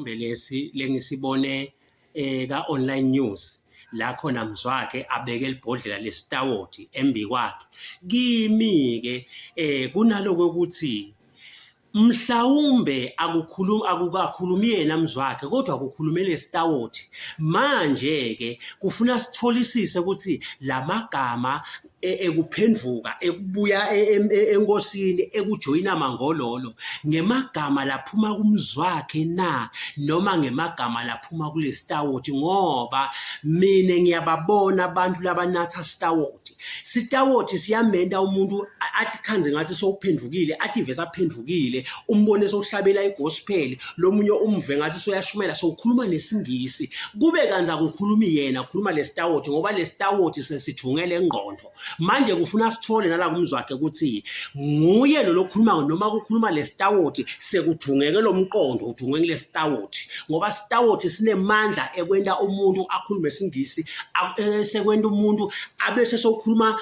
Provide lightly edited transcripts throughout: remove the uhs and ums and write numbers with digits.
Lesi lengisibone ka-online news la khona mzwakhe abeke libhodlela lesitawoti embi kwakhe. Kimi-ke kunaloko ukuthi mhlawumbe akukakhulumi yena mzwakhe kodwa kukhulumele sitawoti. Manje-ke kufuna sitholisise ukuthi lamagama ekuphenduka ekubuya enkosini ekujoyina mangololo ngemagama laphuma kumzwakhe na noma ngemagama laphuma kulesitawoti, ngoba mina ngiyababona abantu labanatha sitawoti. Sitawoti siyamenda umuntu athi khanze ngathi sowuphendukile, athi vese aphendukile, umbone sokuhlabela igospel, lomunye umve ngathi soyashumela sokukhuluma nesingisi. Kube kanza kukhulumi yena, kukhuluma lesitawoti ngoba lesitawoti sesithungele engqondo. Manje kufuna sithole nala kumzwakhe ukuthi nguye lo lokhuluma noma kukhuluma lesitawoti sekudungeke lo mqondo udungeke lesitawoti, ngoba sitawoti sinemandla ekwenda umuntu akhulume isingisi, sekwenda umuntu abese sokukhuluma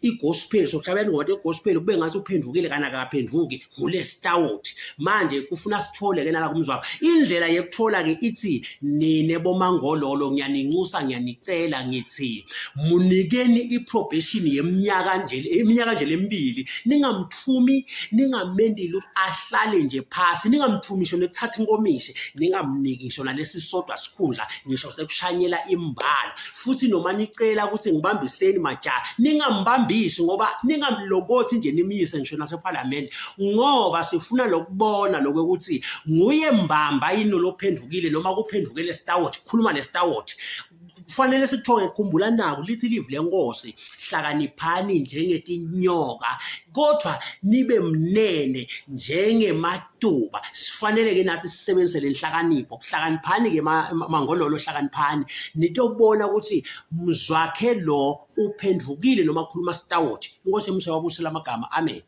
igospel, sokuhlabela ingoma yegospel kube ngathi uphendukile kana akaphenduki ngulesitawoti. Manje kufuna sithole ke nala kumzwakhe indlela yekuthola ke ithi nine bomangololo ngiyaninxusa ngiyanicela ngithi munikeni iprobation yeminyaka nje lemibili, ningamthumi ningamendile ukuthi ahlale nje phasi, ningamthumisho nekuthatha inkomishi, ningamniki ngisho nalesi sodwa sikhundla ngisho sekushanyela imbala. Futhi noma nicela ukuthi ngibambiseni majaha ningambambisi, ngoba ningamlokothi nje nimyise ngisho naseParliament, ngoba sifuna lokubona lokuthi nguye mbamba yini lophendukile noma kuphendukele sitawoti, khuluma nesitawoti. Kufanele sikuthoke kukhumbula nako lithi live lenkosi, hlakaniphani njengetinyoka kodwa nibe mnene njengematuba. Sifanele ke nathi sisebenzise lenhlakanipho, hlakaniphani ke mangololo, hlakaniphani nitobona ukuthi mzwakhe lo uphendukile noma khuluma sitawoti. Inkosi yemse wabusela amagama, amen.